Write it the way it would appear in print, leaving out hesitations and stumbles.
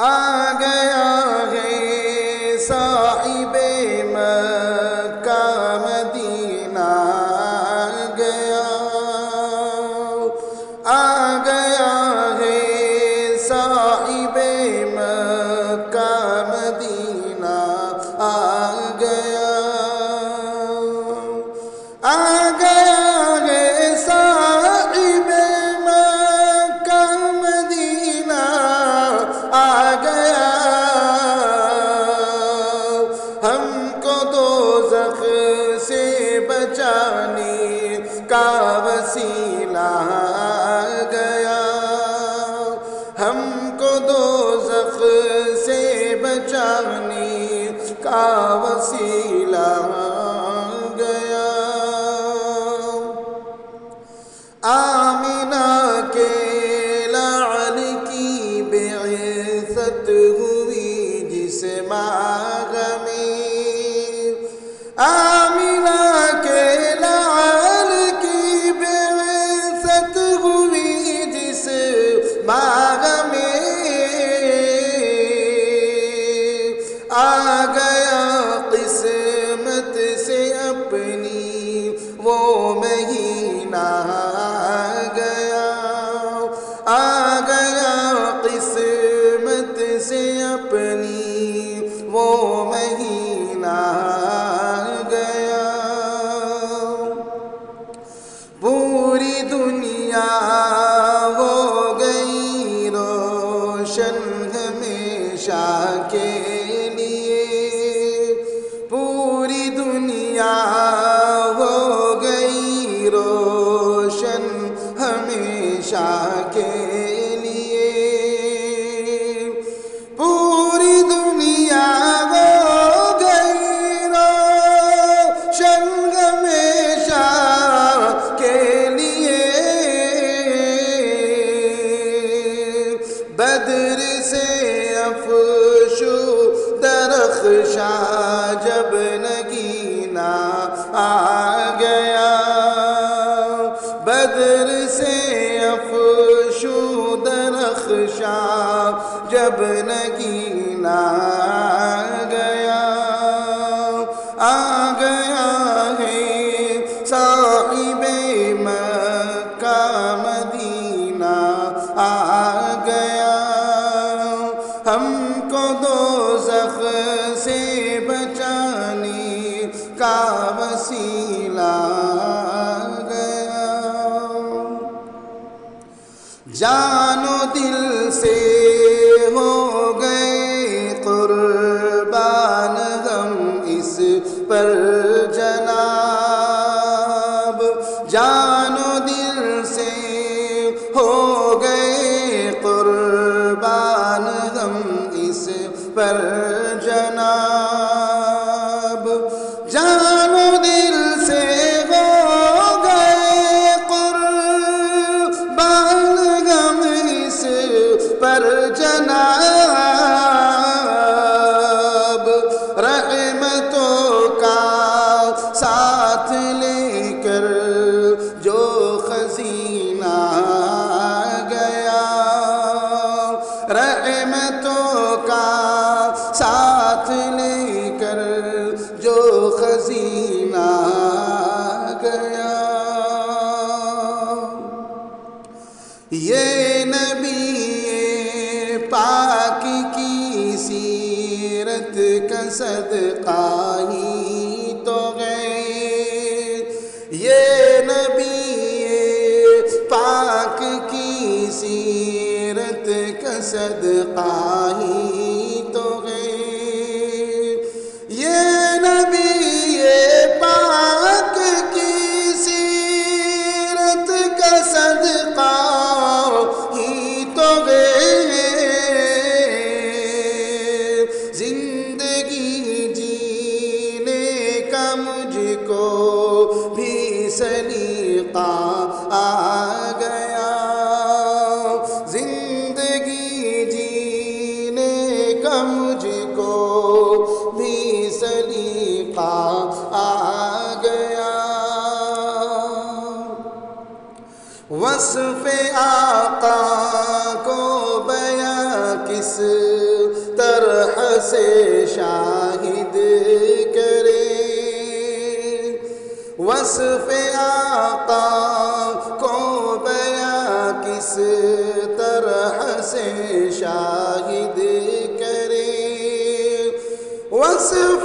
آ گیا ہے صاحب مکہ مدینہ آ گیا ہے صاحب مکہ مدینہ آ گیا ہے صاحب مکہ مدینہ آ گیا ہم کو دوزخ سے بچانے کا وسیلہ آ گیا ہم کو دوزخ سے بچانے کا وسیلہ آ گیا آمنہ کے لعل کی بعثت ہوئی جس ماہ میں آمنہ کے لعل کی بعثت ہوئی جس ماہ میں آ گیا قسمت سے اپنی وہ مہینہ آ گیا قسمت سے اپنی وہ مہینہ آ گیا پوری دنیا ہو گئی روشن ہمیشہ کے لیے پوری دنیا ہو گئی روشن ہمیشہ کے لیے پوری دنیا ہو گئی روشن ہمیشہ کے لیے بدر سے افشو درخشاں جب نگینہ آ گیا بدر سے افشو درخشاں جب نگینہ آ گیا ہے صاحب مکہ مدینہ آ گیا ہم کو دوزخ سے بچانے کا وسیلہ آ گیا جان و دل سے ہو گئے قربان غم اس پر جناب جان و دل سے ہو گئے قربان غم اس پر جناب جان و دل سے ہو گئے قربان غم اس پر جناب رحمتوں کا ساتھ لے کر جو خزینہ آ گیا رحمتوں کا ساتھ لے کر جو خزینہ آ گیا یہ نبی پاک کی سیرت کا صدقہ ہی تو ہے یہ نبی پاک کی سیرت کا صدقہ ہی تو ہے یہ نبی پاک کی سیرت کا صدقہ ہی تو ہے زندگی جینے کا مجھ کو بھی سلیقہ آ گیا زندگی جینے کا مجھ کو بھی سلیقہ آ گیا وصف آقا کو بیان کس طرح سے شاہد کریں، وصف آقا کو بیاں کس طرح سے شاہد کریں، وصف